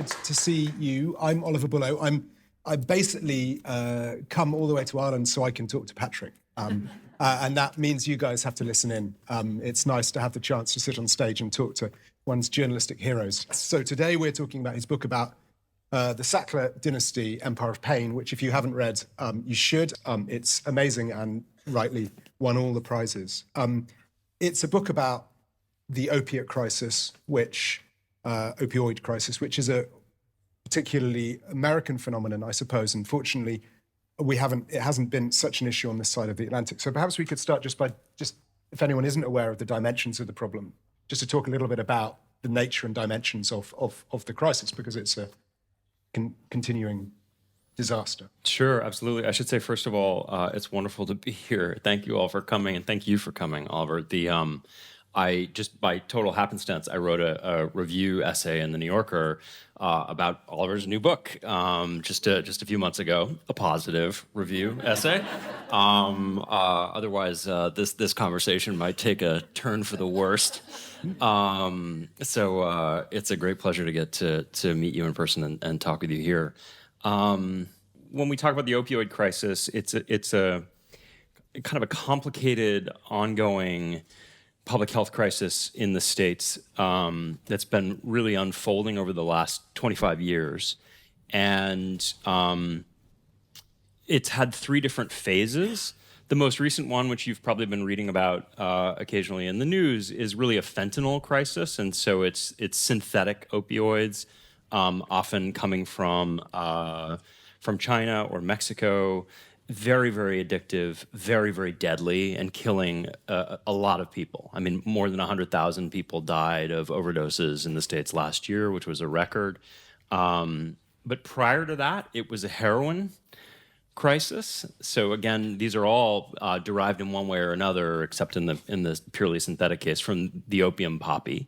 to see you. I'm Oliver Bullough. I basically come all the way to Ireland so I can talk to Patrick. And that means you guys have to listen in. It's nice to have the chance to sit on stage and talk to one's journalistic heroes. So today we're talking about his book about the Sackler dynasty, Empire of Pain, which if you haven't read, you should. It's amazing and rightly won all the prizes. It's a book about the opioid crisis, which is a particularly American phenomenon, I suppose. Unfortunately, it hasn't been such an issue on this side of the Atlantic. So perhaps we could start just if anyone isn't aware of the dimensions of the problem, just to talk a little bit about the nature and dimensions of the crisis, because it's a continuing disaster. Sure, absolutely. I should say, first of all, it's wonderful to be here. Thank you all for coming, and thank you for coming, Oliver. I just by total happenstance, I wrote a review essay in the New Yorker about Oliver's new book just a few months ago, a positive review essay. Otherwise, this conversation might take a turn for the worst. So it's a great pleasure to get to meet you in person and talk with you here. When we talk about the opioid crisis, it's a kind of a complicated, ongoing public health crisis in the States that's been really unfolding over the last 25 years. And it's had three different phases. The most recent one, which you've probably been reading about occasionally in the news, is really a fentanyl crisis. And so it's synthetic opioids, often coming from China or Mexico. Very, very addictive, very, very deadly, and killing a lot of people. I mean, more than 100,000 people died of overdoses in the States last year, which was a record. But prior to that, it was a heroin crisis. So again, these are all derived in one way or another, except in the purely synthetic case, from the opium poppy.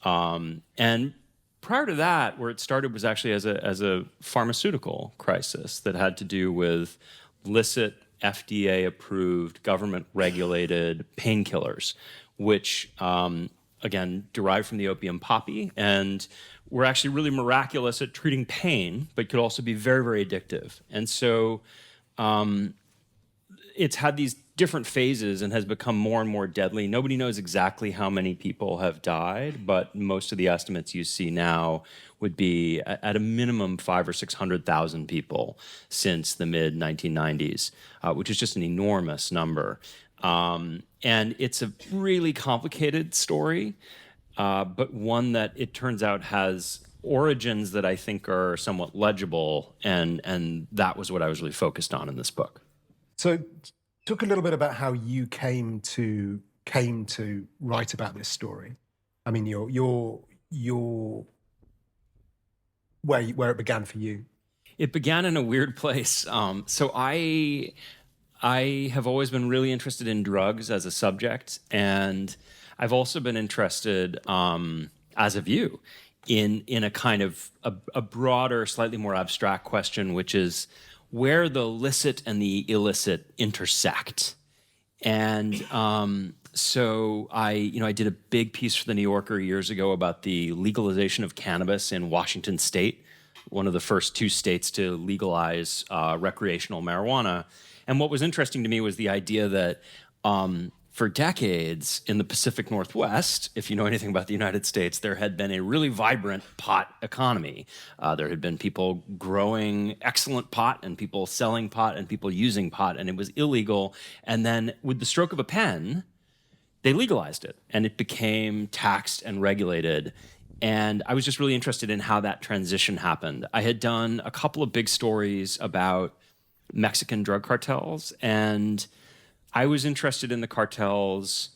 And prior to that, where it started was actually as a pharmaceutical crisis that had to do with illicit, FDA-approved, government-regulated painkillers, which, again, derived from the opium poppy and were actually really miraculous at treating pain, but could also be very, very addictive. And so it's had these different phases and has become more and more deadly. Nobody knows exactly how many people have died, but most of the estimates you see now would be at a minimum 500,000 or 600,000 people since the mid-1990s, which is just an enormous number. And it's a really complicated story, but one that it turns out has origins that I think are somewhat legible, and that was what I was really focused on in this book. So talk a little bit about how you came to write about this story. I mean, where it began for you. It began in a weird place. So I have always been really interested in drugs as a subject, and I've also been interested, as have you, in a kind of a broader, slightly more abstract question, which is where the licit and the illicit intersect. And so I did a big piece for the New Yorker years ago about the legalization of cannabis in Washington State, one of the first two states to legalize recreational marijuana. And what was interesting to me was the idea that for decades in the Pacific Northwest, if you know anything about the United States, there had been a really vibrant pot economy. There had been people growing excellent pot and people selling pot and people using pot, and it was illegal. And then with the stroke of a pen, they legalized it and it became taxed and regulated. And I was just really interested in how that transition happened. I had done a couple of big stories about Mexican drug cartels, and I was interested in the cartels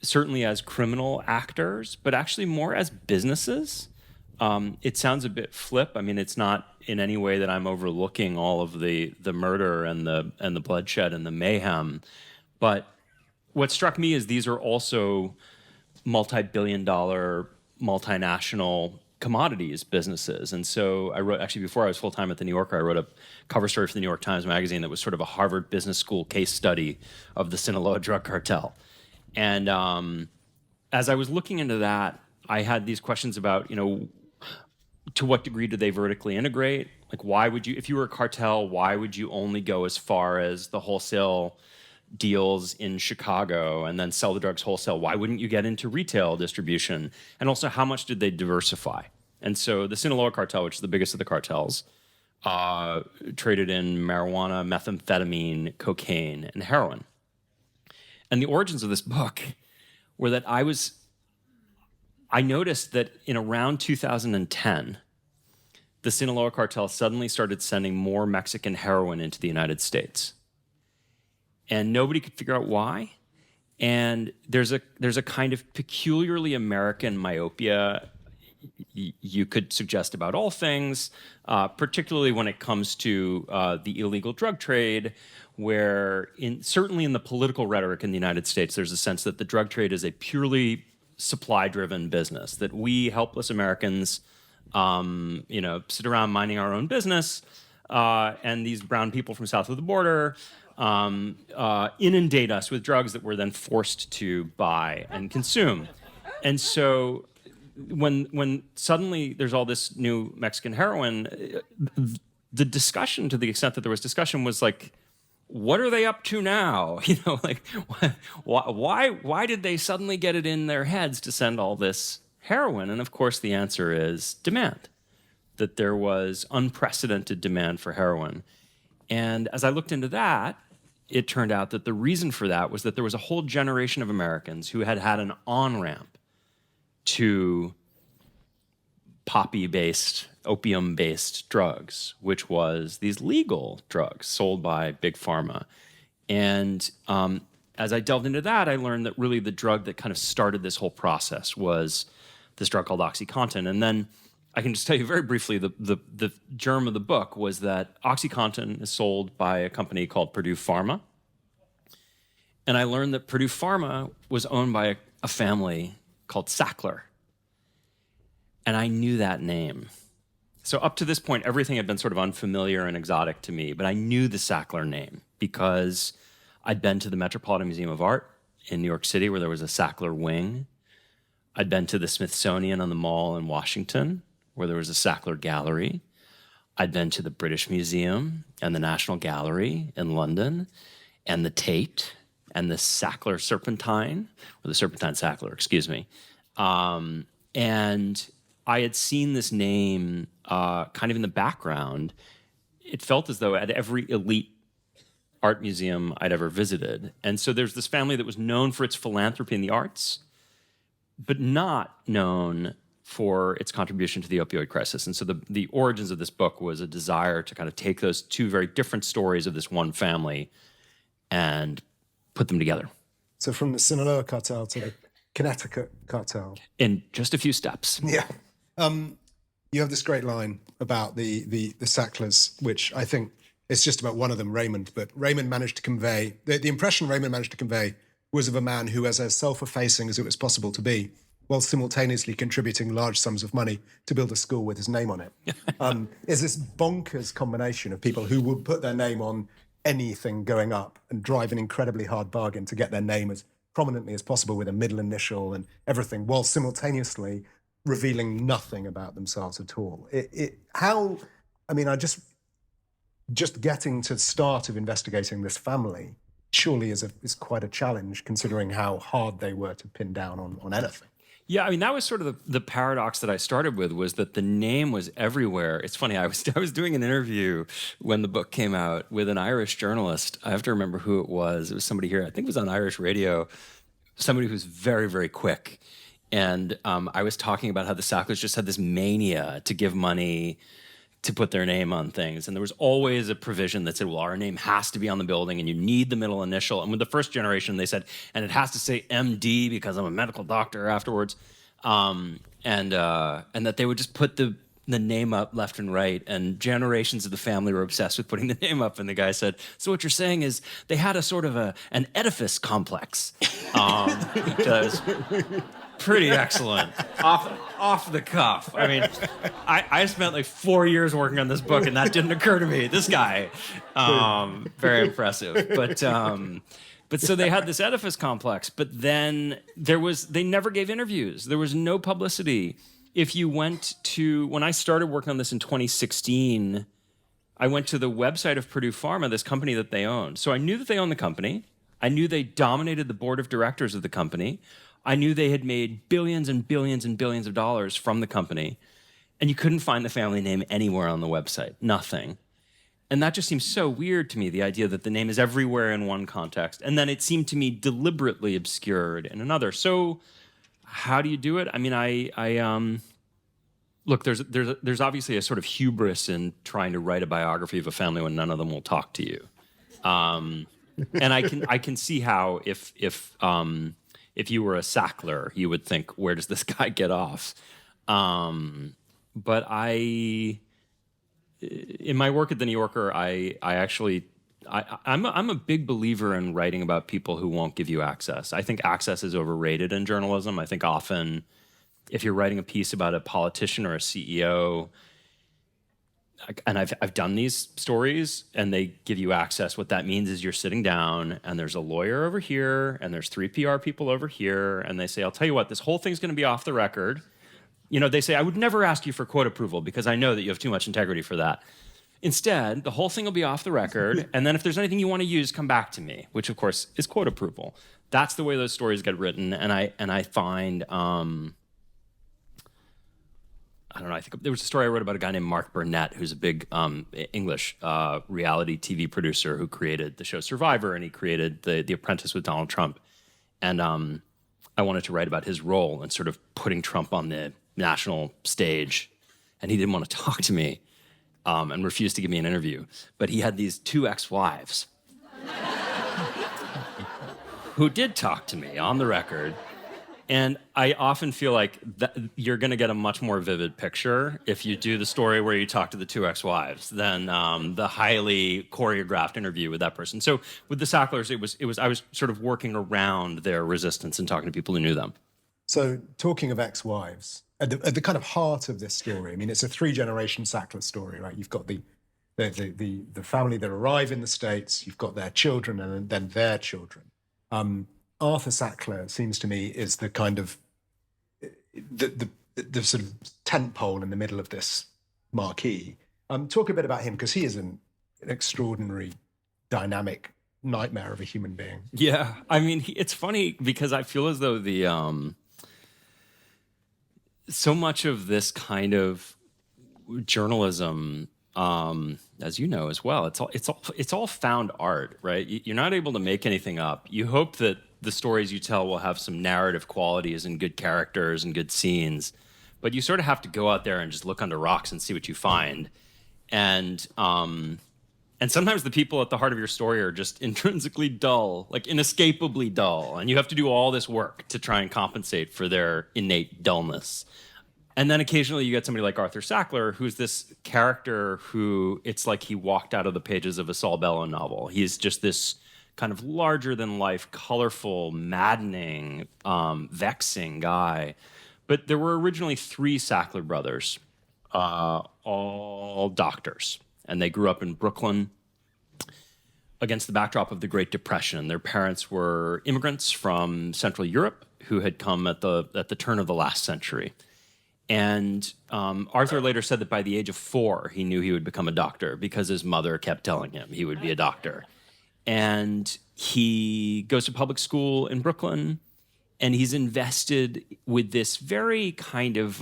certainly as criminal actors, but actually more as businesses. It sounds a bit flip. I mean, it's not in any way that I'm overlooking all of the murder and the bloodshed and the mayhem. But what struck me is these are also multi-billion-dollar, multinational commodities businesses. And so I wrote, actually before I was full-time at the New Yorker, I wrote a cover story for the New York Times Magazine that was sort of a Harvard Business School case study of the Sinaloa drug cartel. And as I was looking into that, I had these questions about, to what degree do they vertically integrate? Like, why would you, if you were a cartel, why would you only go as far as the wholesale deals in Chicago and then sell the drugs wholesale? Why wouldn't you get into retail distribution? And also, how much did they diversify? And so the Sinaloa cartel, which is the biggest of the cartels, traded in marijuana, methamphetamine, cocaine, and heroin. And the origins of this book were that I noticed that in around 2010, the Sinaloa cartel suddenly started sending more Mexican heroin into the United States. And nobody could figure out why. And there's a kind of peculiarly American myopia you could suggest about all things, particularly when it comes to the illegal drug trade, where certainly in the political rhetoric in the United States, there's a sense that the drug trade is a purely supply-driven business, that we helpless Americans, sit around minding our own business, and these brown people from south of the border inundate us with drugs that we're then forced to buy and consume. And so when suddenly there's all this new Mexican heroin, the discussion, to the extent that there was discussion, was like, what are they up to now? Like, why did they suddenly get it in their heads to send all this heroin? And of course, the answer is demand, that there was unprecedented demand for heroin. And as I looked into that, it turned out that the reason for that was that there was a whole generation of Americans who had had an on-ramp to poppy-based, opium-based drugs, which was these legal drugs sold by Big Pharma. And as I delved into that, I learned that really the drug that kind of started this whole process was this drug called OxyContin. And then I can just tell you very briefly, the germ of the book was that OxyContin is sold by a company called Perdue Pharma. And I learned that Perdue Pharma was owned by a family called Sackler. And I knew that name. So up to this point, everything had been sort of unfamiliar and exotic to me, but I knew the Sackler name because I'd been to the Metropolitan Museum of Art in New York City, where there was a Sackler wing. I'd been to the Smithsonian on the Mall in Washington, where there was a Sackler gallery. I'd been to the British Museum and the National Gallery in London, and the Tate, and the Sackler Serpentine, or the Serpentine Sackler, excuse me. And I had seen this name kind of in the background. It felt as though at every elite art museum I'd ever visited. And so there's this family that was known for its philanthropy in the arts, but not known for its contribution to the opioid crisis. And so the origins of this book was a desire to kind of take those two very different stories of this one family and put them together. So from the Sinaloa cartel to the Connecticut cartel. In just a few steps. Yeah. You have this great line about the Sacklers, which I think is just about one of them, Raymond. But Raymond managed to convey, the impression Raymond managed to convey was of a man who was as self-effacing as it was possible to be, while simultaneously contributing large sums of money to build a school with his name on it. Is this bonkers combination of people who would put their name on anything going up and drive an incredibly hard bargain to get their name as prominently as possible with a middle initial and everything, while simultaneously revealing nothing about themselves at all. Just getting to the start of investigating this family surely is quite a challenge, considering how hard they were to pin down on anything. Yeah, I mean, that was sort of the paradox that I started with, was that the name was everywhere. It's funny, I was doing an interview when the book came out with an Irish journalist. I have to remember who it was. It was somebody here, I think it was on Irish radio, somebody who's very, very quick. And I was talking about how the Sacklers just had this mania to give money to put their name on things. And there was always a provision that said, well, our name has to be on the building and you need the middle initial. And with the first generation, they said, and it has to say MD because I'm a medical doctor afterwards. And that they would just put the name up left and right. And generations of the family were obsessed with putting the name up. And the guy said, so what you're saying is they had a sort of an edifice complex. Because pretty excellent. Off the cuff. I mean, I spent like 4 years working on this book and that didn't occur to me. This guy, very impressive. But so they had this edifice complex, but then they never gave interviews. There was no publicity. if you went to, when I started working on this in 2016, I went to the website of Perdue Pharma, this company that they owned. So I knew that they owned the company. I knew they dominated the board of directors of the company. I knew they had made billions and billions and billions of dollars from the company. And you couldn't find the family name anywhere on the website, nothing. And that just seems so weird to me, the idea that the name is everywhere in one context. And then it seemed to me deliberately obscured in another. So how do you do it? I mean, look, there's obviously a sort of hubris in trying to write a biography of a family when none of them will talk to you. And I can see how if you were a Sackler, you would think, where does this guy get off? But in my work at the New Yorker, I'm a big believer in writing about people who won't give you access. I think access is overrated in journalism. I think often, if you're writing a piece about a politician or a CEO, and I've done these stories, and they give you access, what that means is you're sitting down, and there's a lawyer over here, and there's 3 PR people over here, and they say, I'll tell you what, this whole thing's going to be off the record. You know, they say, I would never ask you for quote approval because I know that you have too much integrity for that. Instead, the whole thing will be off the record, and then if there's anything you want to use, come back to me, which of course is quote approval. That's the way those stories get written, and I find, I don't know, I think there was a story I wrote about a guy named Mark Burnett, who's a big English reality TV producer who created the show Survivor, and he created The Apprentice with Donald Trump. And I wanted to write about his role in sort of putting Trump on the national stage, and he didn't want to talk to me and refused to give me an interview. But he had these 2 ex-wives who did talk to me on the record. And I often feel like you're going to get a much more vivid picture if you do the story where you talk to the 2 ex-wives than the highly choreographed interview with that person. So with the Sacklers, I was sort of working around their resistance and talking to people who knew them. So talking of ex-wives, at the kind of heart of this story, I mean, it's a 3-generation Sackler story, right? You've got the family that arrive in the States, you've got their children, and then their children. Arthur Sackler, it seems to me, is the kind of the sort of tent pole in the middle of this marquee. Talk a bit about him, because he is an extraordinary, dynamic nightmare of a human being. Yeah, I mean, it's funny because I feel as though so much of this kind of journalism, as you know as well, it's all found art, right? You're not able to make anything up. You hope that the stories you tell will have some narrative qualities and good characters and good scenes, but you sort of have to go out there and just look under rocks and see what you find. And sometimes the people at the heart of your story are just intrinsically dull, like inescapably dull, and you have to do all this work to try and compensate for their innate dullness. And then occasionally you get somebody like Arthur Sackler, who's this character who it's like he walked out of the pages of a Saul Bellow novel. He's just this kind of larger-than-life, colorful, maddening, vexing guy. But there were originally 3 Sackler brothers, all doctors. And they grew up in Brooklyn against the backdrop of the Great Depression. Their parents were immigrants from Central Europe who had come at the turn of the last century. And Arthur later said that by the age of 4, he knew he would become a doctor because his mother kept telling him he would be a doctor. And he goes to public school in Brooklyn, and he's invested with this very kind of,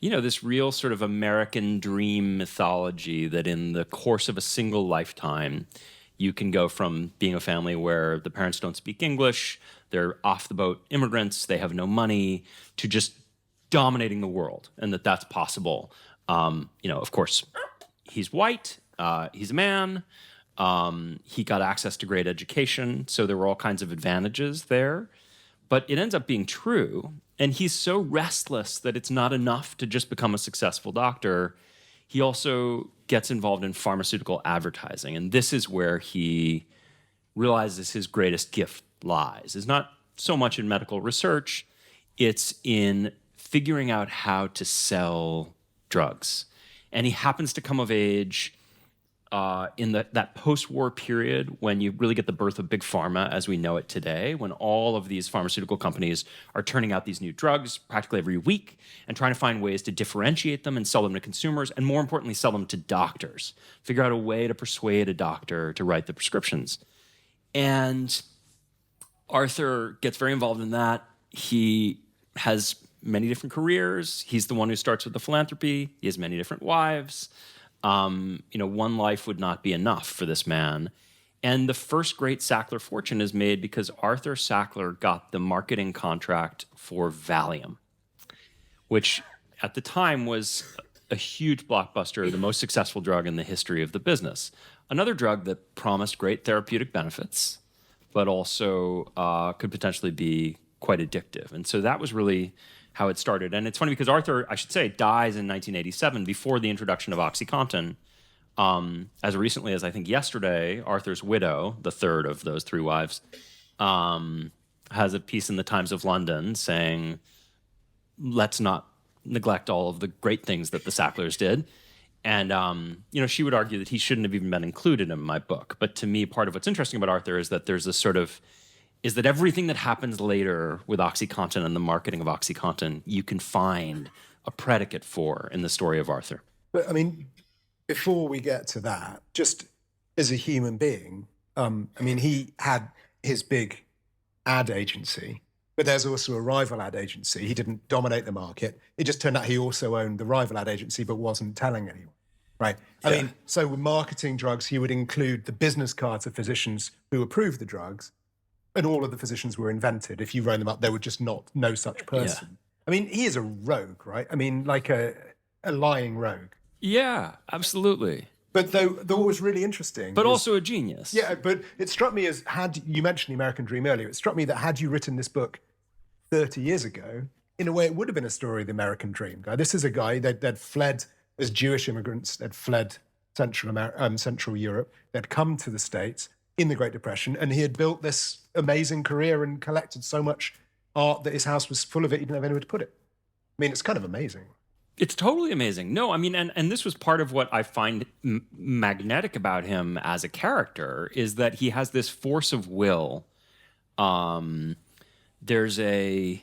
this real sort of American dream mythology that in the course of a single lifetime, you can go from being a family where the parents don't speak English, they're off-the-boat immigrants, they have no money, to just dominating the world, and that's possible. Of course, he's white, he's a man, he got access to great education, so there were all kinds of advantages there. But it ends up being true, and he's so restless that it's not enough to just become a successful doctor. He also gets involved in pharmaceutical advertising, and this is where he realizes his greatest gift lies. It's not so much in medical research, it's in figuring out how to sell drugs. And he happens to come of age in that post-war period when you really get the birth of big pharma as we know it today, when all of these pharmaceutical companies are turning out these new drugs practically every week and trying to find ways to differentiate them and sell them to consumers, and more importantly, sell them to doctors. Figure out a way to persuade a doctor to write the prescriptions. And Arthur gets very involved in that. He has many different careers. He's the one who starts with the philanthropy. He has many different wives. One life would not be enough for this man. And the first great Sackler fortune is made because Arthur Sackler got the marketing contract for Valium, which at the time was a huge blockbuster, the most successful drug in the history of the business. Another drug that promised great therapeutic benefits, but also could potentially be quite addictive. And so that was really how it started. And it's funny because Arthur, I should say, dies in 1987 before the introduction of OxyContin. As recently as I think yesterday, Arthur's widow, the third of those three wives, has a piece in the Times of London saying, let's not neglect all of the great things that the Sacklers did. And, she would argue that he shouldn't have even been included in my book. But to me, part of what's interesting about Arthur is that there's this sort of, is that everything that happens later with OxyContin and the marketing of OxyContin, you can find a predicate for in the story of Arthur. But I mean, before we get to that, just as a human being, he had his big ad agency, but there's also a rival ad agency. He didn't dominate the market. It just turned out he also owned the rival ad agency, but wasn't telling anyone, right? So with marketing drugs, he would include the business cards of physicians who approved the drugs, and all of the physicians were invented. If you rang them up, there would just not no such person. Yeah. I mean, he is a rogue, right? I mean, like a lying rogue. Yeah, absolutely. But though what was really interesting... But also a genius. Yeah, but it struck me as, you mentioned the American Dream earlier, it struck me that had you written this book 30 years ago, in a way it would have been a story of the American Dream guy. This is a guy that fled as Jewish immigrants, they'd fled Central Europe, they'd come to the States in the Great Depression, and he had built this amazing career and collected so much art that his house was full of it, he didn't have anywhere to put it. I mean, it's kind of amazing. It's totally amazing. No, I mean, and this was part of what I find magnetic about him as a character, is that he has this force of will. There's a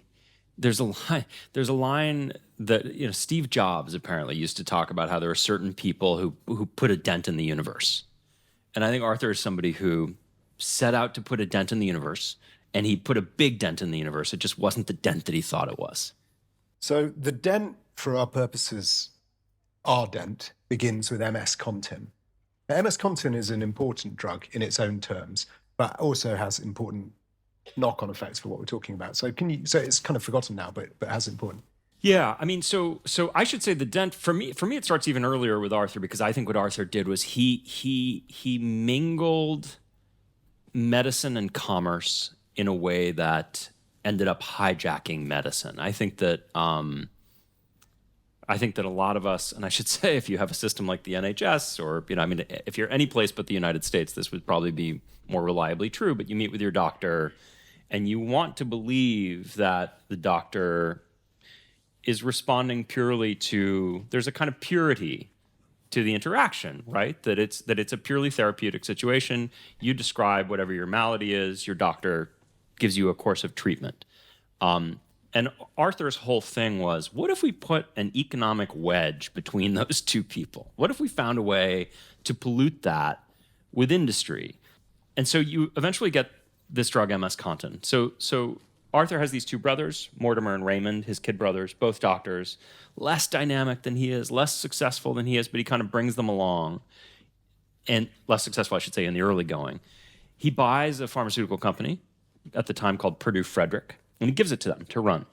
line that Steve Jobs apparently used to talk about how there are certain people who put a dent in the universe. And I think Arthur is somebody who set out to put a dent in the universe, and he put a big dent in the universe. It just wasn't the dent that he thought it was. So the dent, for our purposes, our dent, begins with MS-Contin. Now, MS-Contin is an important drug in its own terms, but also has important knock-on effects for what we're talking about. So it's kind of forgotten now, but has important. Yeah, I mean, so I should say the dent for me it starts even earlier with Arthur, because I think what Arthur did was he mingled medicine and commerce in a way that ended up hijacking medicine. I think that a lot of us, and I should say, if you have a system like the NHS, or if you're any place but the United States, this would probably be more reliably true. But you meet with your doctor, and you want to believe that the doctor is responding purely to, there's a kind of purity to the interaction, right? That it's a purely therapeutic situation. You describe whatever your malady is, your doctor gives you a course of treatment. And Arthur's whole thing was, what if we put an economic wedge between those two people? What if we found a way to pollute that with industry? And so you eventually get this drug, MS-Contin. So Arthur has these two brothers, Mortimer and Raymond, his kid brothers, both doctors, less dynamic than he is, less successful than he is, but he kind of brings them along. And less successful, I should say, in the early going. He buys a pharmaceutical company at the time called Perdue Frederick, and he gives it to them to run.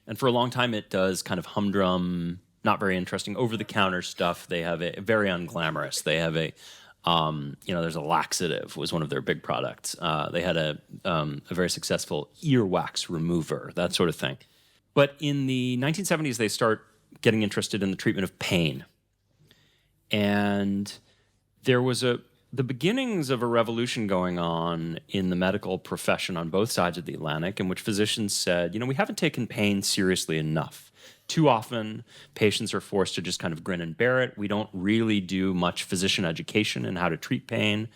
And for a long time, it does kind of humdrum, not very interesting, over-the-counter stuff. They have a very unglamorous. They have there's a laxative was one of their big products. They had a very successful earwax remover, that sort of thing. But in the 1970s, they start getting interested in the treatment of pain. And there was the beginnings of a revolution going on in the medical profession on both sides of the Atlantic, in which physicians said, we haven't taken pain seriously enough Too often, patients are forced to just kind of grin and bear it. We don't really do much physician education in how to treat pain.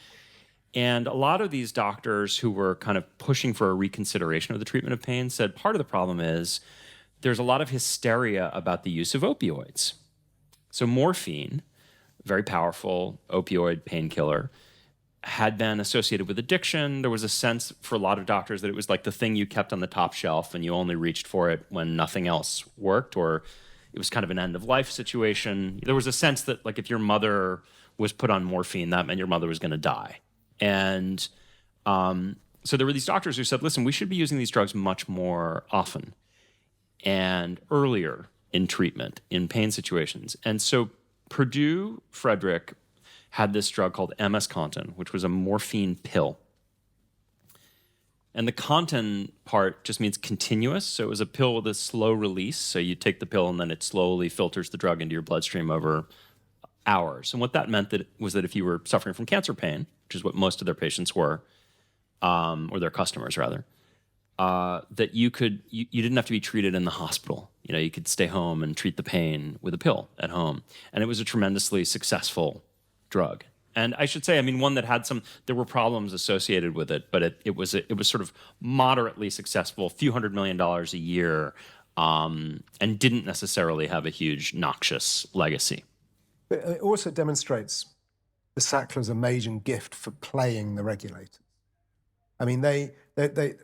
And a lot of these doctors who were kind of pushing for a reconsideration of the treatment of pain said part of the problem is there's a lot of hysteria about the use of opioids. So morphine, very powerful opioid painkiller, had been associated with addiction. There was a sense for a lot of doctors that it was like the thing you kept on the top shelf and you only reached for it when nothing else worked, or it was kind of an end-of-life situation. There was a sense that, like, if your mother was put on morphine, that meant your mother was going to die. And so there were these doctors who said, listen, we should be using these drugs much more often and earlier in treatment, in pain situations. And so Perdue Frederick had this drug called OxyContin, which was a morphine pill. And the contin part just means continuous. So it was a pill with a slow release. So you take the pill and then it slowly filters the drug into your bloodstream over hours. And what that meant was that if you were suffering from cancer pain, which is what most of their patients were, or their customers rather, that you didn't have to be treated in the hospital. You could stay home and treat the pain with a pill at home. And it was a tremendously successful drug. And I should say, one that had there were problems associated with it, but it was sort of moderately successful, a few $100 million a year, and didn't necessarily have a huge noxious legacy. But it also demonstrates the Sacklers' amazing gift for playing the regulators. They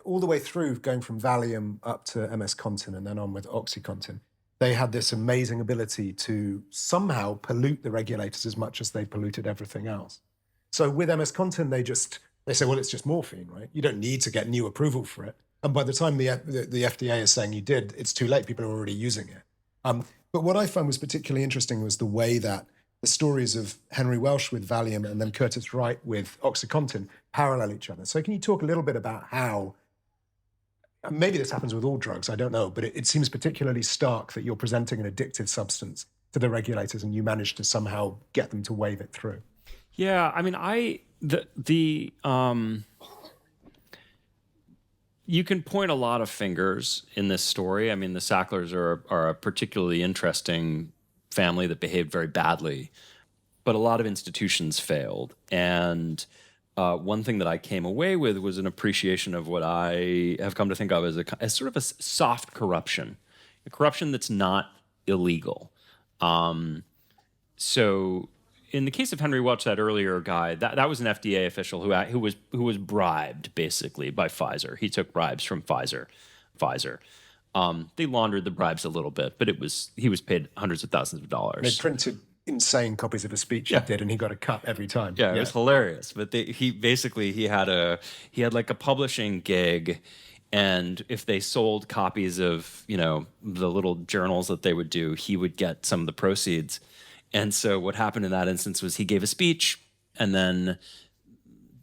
all the way through, going from Valium up to OxyContin and then on with OxyContin, they had this amazing ability to somehow pollute the regulators as much as they polluted everything else. So with OxyContin, they say, well, it's just morphine, right? You don't need to get new approval for it. And by the time the FDA is saying you did, it's too late. People are already using it. But what I found was particularly interesting was the way that the stories of Henry Welsh with Valium and then Curtis Wright with OxyContin parallel each other. So can you talk a little bit about how, maybe this happens with all drugs, I don't know, but it seems particularly stark that you're presenting an addictive substance to the regulators and you manage to somehow get them to wave it through. Yeah, you can point a lot of fingers in this story. The Sacklers are a particularly interesting family that behaved very badly, but a lot of institutions failed. And one thing that I came away with was an appreciation of what I have come to think of as sort of a soft corruption, a corruption that's not illegal. So in the case of Henry Welch, that earlier guy, that was an FDA official who was bribed basically by Pfizer. He took bribes from Pfizer. They laundered the bribes a little bit, but he was paid hundreds of thousands of dollars. They printed insane copies of a speech he did, and he got a cut every time. Yeah, it was hilarious. But he had like a publishing gig, and if they sold copies of the little journals that they would do, he would get some of the proceeds. And so what happened in that instance was he gave a speech and then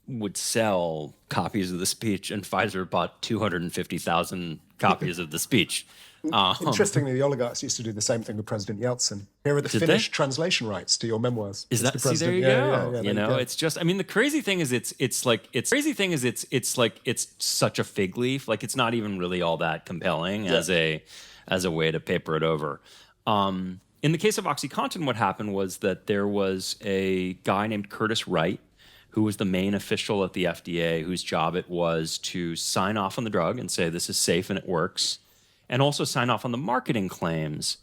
would sell copies of the speech, and Pfizer bought 250,000 copies of the speech. Interestingly, the oligarchs used to do the same thing with President Yeltsin. Here are the Finnish translation rights to your memoirs. Is that? See, there you go. It's just. The crazy thing is, it's such a fig leaf. Like, it's not even really all that compelling as a way to paper it over. In the case of OxyContin, what happened was that there was a guy named Curtis Wright, who was the main official at the FDA, whose job it was to sign off on the drug and say this is safe and it works, and also sign off on the marketing claims.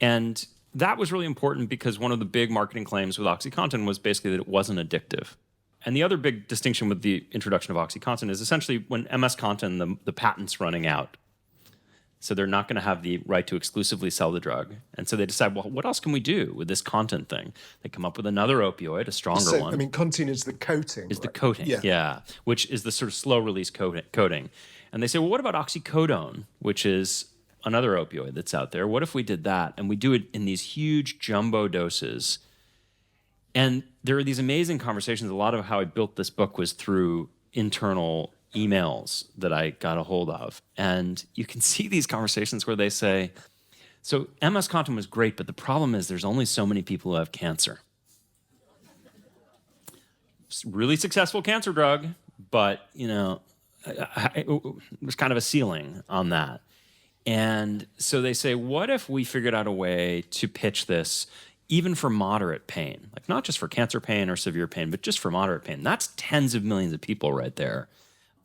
And that was really important because one of the big marketing claims with OxyContin was basically that it wasn't addictive. And the other big distinction with the introduction of OxyContin is essentially when OxyContin, the patent's running out. So they're not going to have the right to exclusively sell the drug. And so they decide, well, what else can we do with this content thing? They come up with another opioid, a stronger one. Contin is the coating. The coating, yeah. Which is the sort of slow-release coating. And they say, well, what about oxycodone, which is another opioid that's out there? What if we did that? And we do it in these huge jumbo doses. And there are these amazing conversations. A lot of how I built this book was through internal emails that I got a hold of. And you can see these conversations where they say, so OxyContin was great, but the problem is there's only so many people who have cancer. Really successful cancer drug, but, there's kind of a ceiling on that. And so they say, what if we figured out a way to pitch this even for moderate pain? Like not just for cancer pain or severe pain, but just for moderate pain. That's tens of millions of people right there.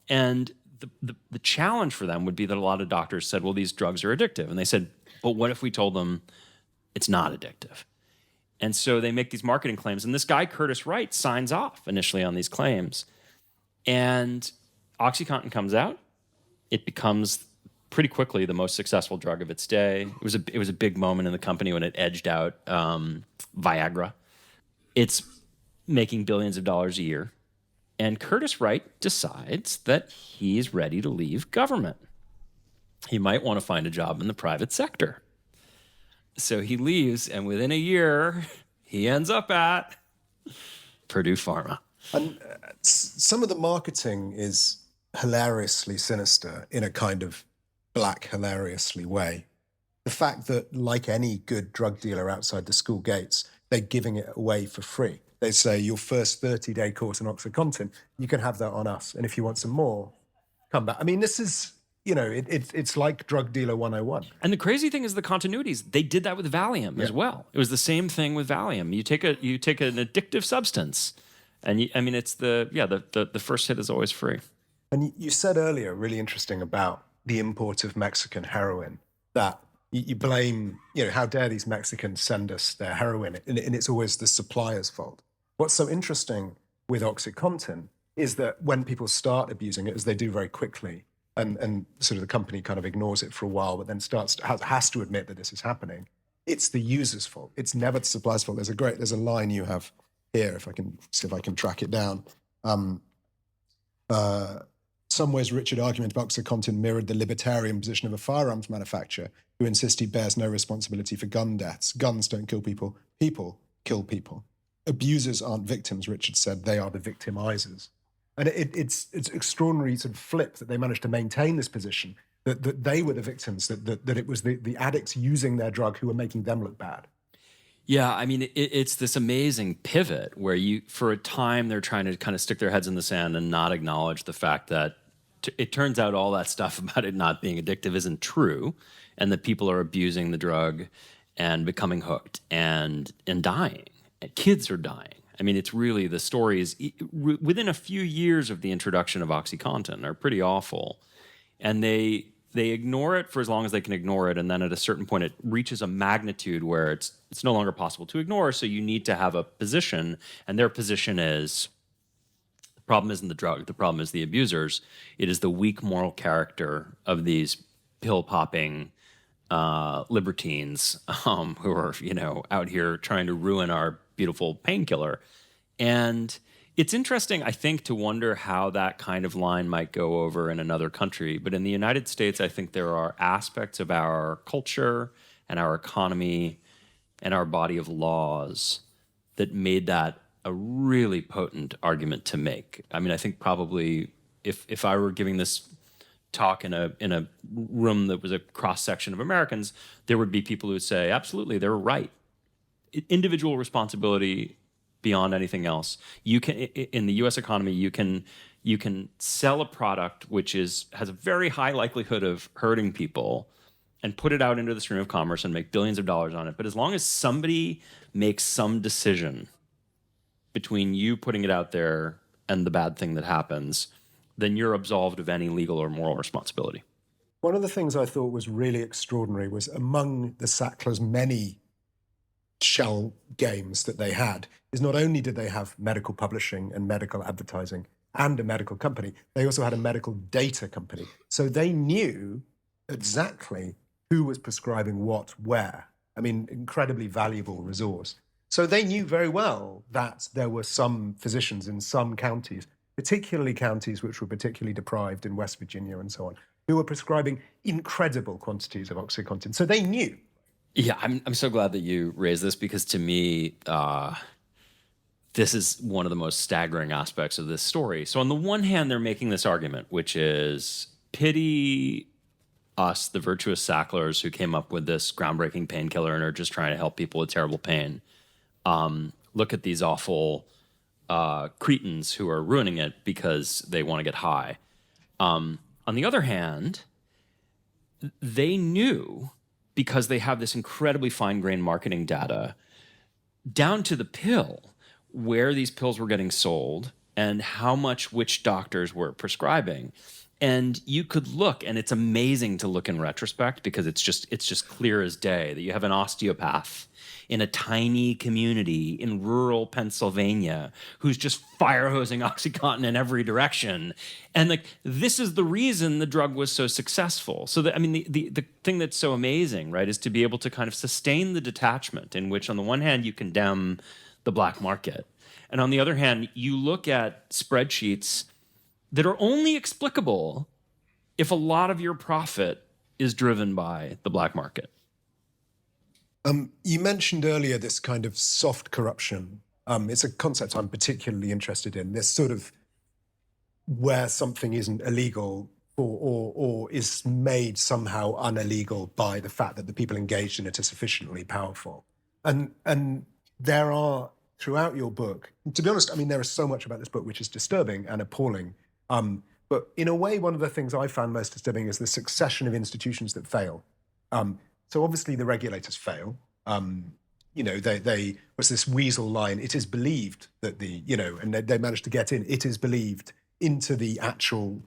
And the challenge for them would be that a lot of doctors said, well, these drugs are addictive. And they said, but what if we told them it's not addictive? And so they make these marketing claims. And this guy, Curtis Wright, signs off initially on these claims. And OxyContin comes out. It becomes pretty quickly the most successful drug of its day. It was a big moment in the company when it edged out Viagra. It's making billions of dollars a year. And Curtis Wright decides that he's ready to leave government. He might want to find a job in the private sector. So he leaves, and within a year, he ends up at Perdue Pharma. And some of the marketing is hilariously sinister in a kind of black, hilariously way. The fact that, like any good drug dealer outside the school gates, they're giving it away for free. They say, your first 30-day course in OxyContin, you can have that on us. And if you want some more, come back. I mean, this is, it's like drug dealer 101. And the crazy thing is the continuities. They did that with Valium as well. It was the same thing with Valium. You take an addictive substance, and it's the first hit is always free. And you said earlier, really interesting, about the import of Mexican heroin, that you blame, how dare these Mexicans send us their heroin, and it's always the supplier's fault. What's so interesting with OxyContin is that when people start abusing it, as they do very quickly, and sort of the company kind of ignores it for a while, but then has to admit that this is happening, it's the user's fault. It's never the supplier's fault. There's a line you have here, if I can see if I can track it down. Some ways Richard argument of OxyContin mirrored the libertarian position of a firearms manufacturer who insists he bears no responsibility for gun deaths. Guns don't kill people. People kill people. Abusers aren't victims, Richard said. They are the victimizers. And it's extraordinary sort of flip that they managed to maintain this position, that they were the victims, that it was the addicts using their drug who were making them look bad. Yeah, I mean, it's this amazing pivot where for a time, they're trying to kind of stick their heads in the sand and not acknowledge the fact that it turns out all that stuff about it not being addictive isn't true, and that people are abusing the drug and becoming hooked and dying. And kids are dying. I mean, it's really, the stories within a few years of the introduction of OxyContin are pretty awful. And they ignore it for as long as they can ignore it, and then at a certain point it reaches a magnitude where it's no longer possible to ignore, so you need to have a position, and their position is, the problem isn't the drug, the problem is the abusers. It is the weak moral character of these pill-popping libertines who are, out here trying to ruin our beautiful painkiller. And it's interesting, I think, to wonder how that kind of line might go over in another country. But in the United States, I think there are aspects of our culture and our economy and our body of laws that made that a really potent argument to make. I mean, I think probably if I were giving this talk in a room that was a cross-section of Americans, there would be people who would say, absolutely, they're right. Individual responsibility beyond anything else. You can, in the U.S. economy, you can sell a product which has a very high likelihood of hurting people and put it out into the stream of commerce and make billions of dollars on it. But as long as somebody makes some decision between you putting it out there and the bad thing that happens, then you're absolved of any legal or moral responsibility. One of the things I thought was really extraordinary was, among the Sacklers' many shell games that they had, is not only did they have medical publishing and medical advertising and a medical company, they also had a medical data company. So they knew exactly who was prescribing what, where. I mean, incredibly valuable resource. So they knew very well that there were some physicians in some counties, particularly counties which were particularly deprived in West Virginia and so on, who were prescribing incredible quantities of OxyContin. So they knew. Yeah, I'm so glad that you raised this, because to me, this is one of the most staggering aspects of this story. So on the one hand, they're making this argument, which is, pity us, the virtuous Sacklers who came up with this groundbreaking painkiller and are just trying to help people with terrible pain. Look at these awful cretins who are ruining it because they want to get high. On the other hand, they knew, because they have this incredibly fine-grained marketing data, down to the pill, where these pills were getting sold and how much which doctors were prescribing. And you could look, and it's amazing to look in retrospect, because it's just clear as day that you have an osteopath in a tiny community in rural Pennsylvania who's just fire hosing OxyContin in every direction. And like, this is the reason the drug was so successful. So that, I mean, the thing that's so amazing, right, is to be able to kind of sustain the detachment in which, on the one hand, you condemn the black market, and on the other hand, you look at spreadsheets that are only explicable if a lot of your profit is driven by the black market. You mentioned earlier this kind of soft corruption. It's a concept I'm particularly interested in. This sort of where something isn't illegal or is made somehow unillegal by the fact that the people engaged in it are sufficiently powerful. And there are, throughout your book, to be honest, I mean, there is so much about this book which is disturbing and appalling. But in a way, one of the things I found most disturbing is the succession of institutions that fail. So obviously the regulators fail. They was this weasel line. It is believed that and they managed to get in. It is believed into the actual,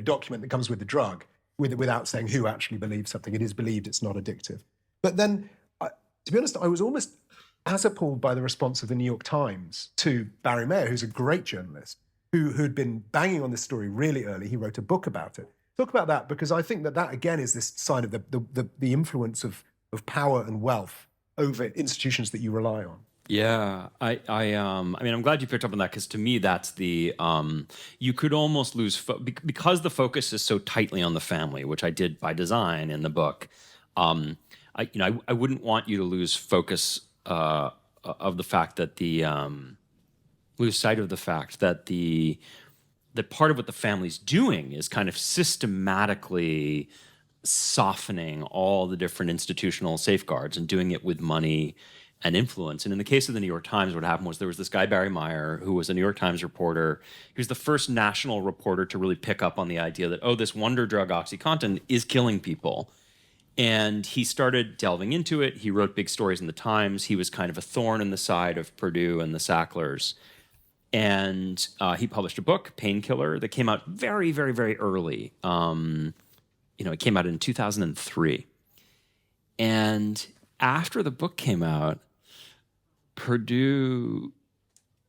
document that comes with the drug, without saying who actually believes something. It is believed it's not addictive. But then, to be honest, I was almost as appalled by the response of the New York Times to Barry Mayer, who's a great journalist, who'd been banging on this story really early. He wrote a book about it. Talk about that, because I think that again is this sign of the influence of power and wealth over institutions that you rely on. Yeah, I mean, I'm glad you picked up on that, because to me, that's the you could almost lose because the focus is so tightly on the family, which I did by design in the book. I wouldn't want you to lose focus of the fact that lose sight of the fact that that part of what the family's doing is kind of systematically softening all the different institutional safeguards and doing it with money and influence. And in the case of the New York Times, what happened was there was this guy, Barry Meyer, who was a New York Times reporter. He was the first national reporter to really pick up on the idea that, this wonder drug OxyContin is killing people. And he started delving into it. He wrote big stories in the Times. He was kind of a thorn in the side of Perdue and the Sacklers. And he published a book, Painkiller, that came out very, very, very early. It came out in 2003. And after the book came out, Perdue,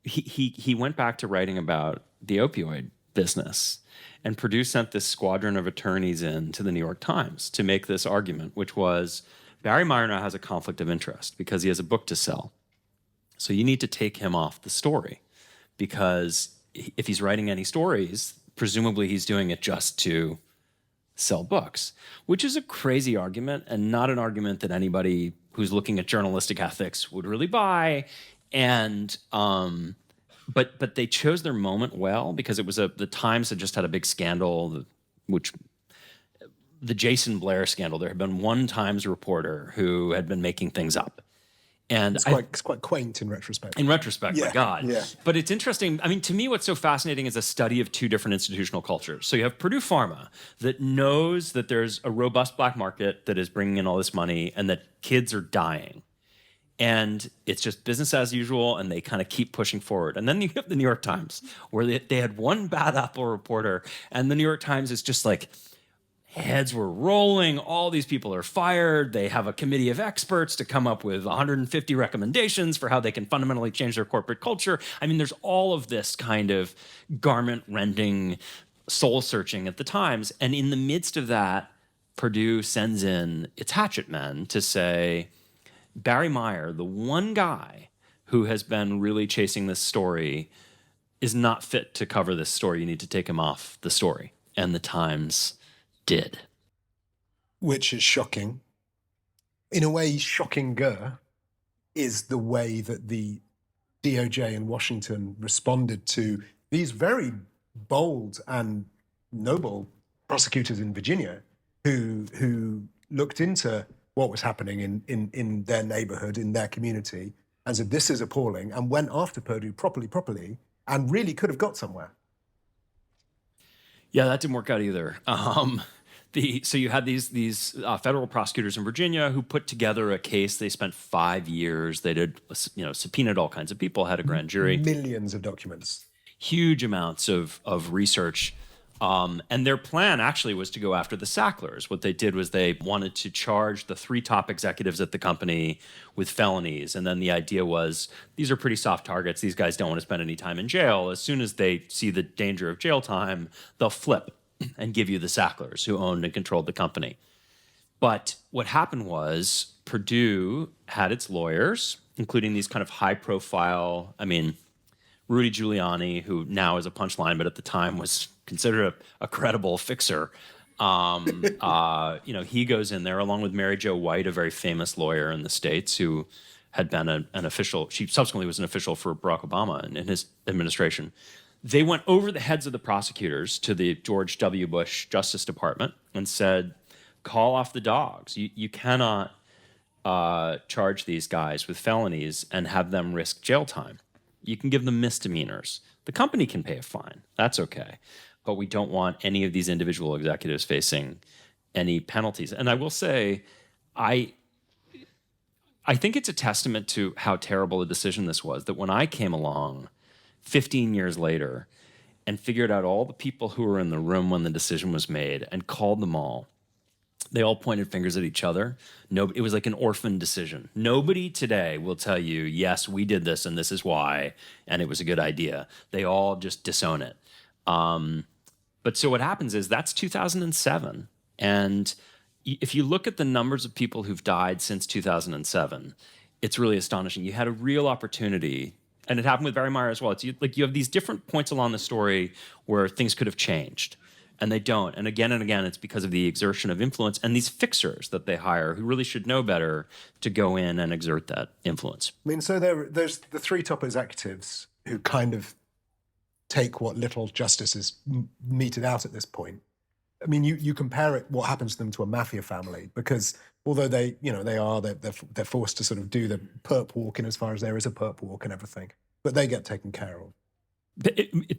he went back to writing about the opioid business. And Perdue sent this squadron of attorneys in to the New York Times to make this argument, which was, Barry Meyer now has a conflict of interest because he has a book to sell. So you need to take him off the story, because if he's writing any stories, presumably he's doing it just to sell books, which is a crazy argument and not an argument that anybody who's looking at journalistic ethics would really buy. And but they chose their moment well, because it was the Times had just had a big scandal, the Jason Blair scandal. There had been one Times reporter who had been making things up. And it's quite quaint in retrospect. In retrospect, yeah, my God. Yeah. But it's interesting. I mean, to me, what's so fascinating is a study of two different institutional cultures. So you have Perdue Pharma that knows that there's a robust black market that is bringing in all this money and that kids are dying. And it's just business as usual, and they kind of keep pushing forward. And then you have the New York Times, where they had one bad apple reporter, and the New York Times is just like, heads were rolling. All these people are fired. They have a committee of experts to come up with 150 recommendations for how they can fundamentally change their corporate culture. I mean, there's all of this kind of garment-rending, soul-searching at the Times. And in the midst of that, Perdue sends in its hatchet men to say, Barry Meyer, the one guy who has been really chasing this story, is not fit to cover this story. You need to take him off the story. And the Times did. Which is shocking. In a way, shockinger is the way that the DOJ in Washington responded to these very bold and noble prosecutors in Virginia who looked into what was happening in their neighborhood, in their community, and said, this is appalling, and went after Perdue properly, and really could have got somewhere. Yeah, that didn't work out either. So you had these federal prosecutors in Virginia who put together a case. They spent 5 years. They did, subpoenaed all kinds of people, had a grand jury, Millions of documents. huge amounts of research. And their plan actually was to go after the Sacklers. What they did was they wanted to charge the 3 top executives at the company with felonies. And then the idea was, these are pretty soft targets. These guys don't want to spend any time in jail. As soon as they see the danger of jail time, they'll flip and give you the Sacklers, who owned and controlled the company. But what happened was Perdue had its lawyers, including these kind of high profile, Rudy Giuliani, who now is a punchline, but at the time was considered a credible fixer. He goes in there along with Mary Jo White, a very famous lawyer in the States who had been an official. She subsequently was an official for Barack Obama in his administration. They went over the heads of the prosecutors to the George W. Bush Justice Department and said, call off the dogs. You cannot charge these guys with felonies and have them risk jail time. You can give them misdemeanors. The company can pay a fine. That's okay. But we don't want any of these individual executives facing any penalties. And I will say, I think it's a testament to how terrible a decision this was, that when I came along 15 years later and figured out all the people who were in the room when the decision was made and called them all, they all pointed fingers at each other. It was like an orphan decision. Nobody today will tell you, yes, we did this and this is why, and it was a good idea. They all just disown it. But so what happens is that's 2007. And if you look at the numbers of people who've died since 2007, it's really astonishing. You had a real opportunity, and it happened with Barry Meyer as well. You have these different points along the story where things could have changed. And they don't. And again, it's because of the exertion of influence and these fixers that they hire who really should know better to go in and exert that influence. So there's the 3 top executives who kind of take what little justice is meted out at this point. You compare what happens to them to a mafia family, because although they're forced to sort of do the perp walk in as far as there is a perp walk and everything, but they get taken care of.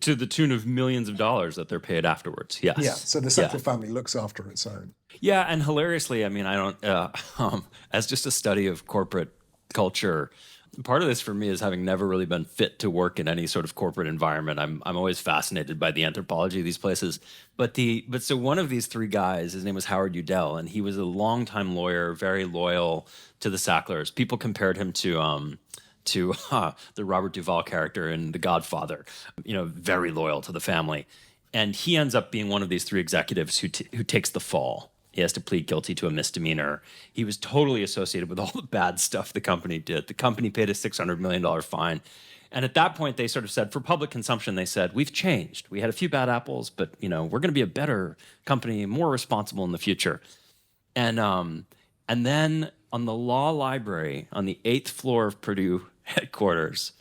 To the tune of millions of dollars that they're paid afterwards. Yes. Yeah. So the Sackler family looks after its own. Yeah, and hilariously, I don't. As just a study of corporate culture, part of this for me is having never really been fit to work in any sort of corporate environment. I'm always fascinated by the anthropology of these places. But so one of these 3 guys, his name was Howard Udell, and he was a longtime lawyer, very loyal to the Sacklers. People compared him to the Robert Duvall character in The Godfather, very loyal to the family. And he ends up being one of these 3 executives who takes the fall. He has to plead guilty to a misdemeanor. He was totally associated with all the bad stuff the company did. The company paid a $600 million fine. And at that point, they sort of said, for public consumption, they said, we've changed. We had a few bad apples, but, we're going to be a better company, more responsible in the future. And then on the law library, on the 8th floor of Perdue headquarters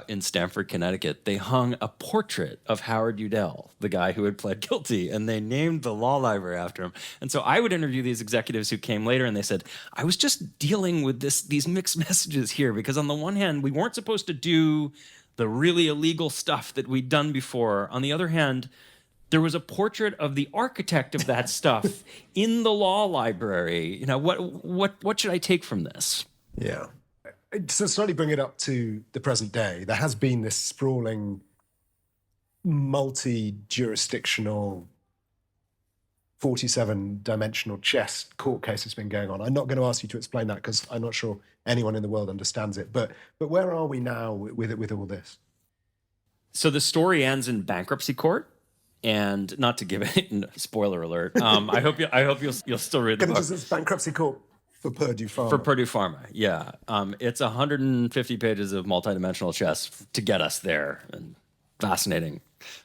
in Stamford, Connecticut, they hung a portrait of Howard Udell, the guy who had pled guilty, and they named the law library after him. And so I would interview these executives who came later, and they said, I was just dealing with these mixed messages here, because on the one hand, we weren't supposed to do the really illegal stuff that we'd done before. On the other hand, there was a portrait of the architect of that stuff in the law library. What should I take from this? Yeah. To slightly bring it up to the present day, there has been this sprawling, multi-jurisdictional, 47-dimensional chess court case that's been going on. I'm not going to ask you to explain that because I'm not sure anyone in the world understands it. But where are we now with all this? So the story ends in bankruptcy court. And not to give it spoiler alert, I hope you'll still read the book. It's bankruptcy court for Perdue Pharma. For Perdue Pharma, yeah. It's 150 pages of multidimensional chess to get us there, and fascinating.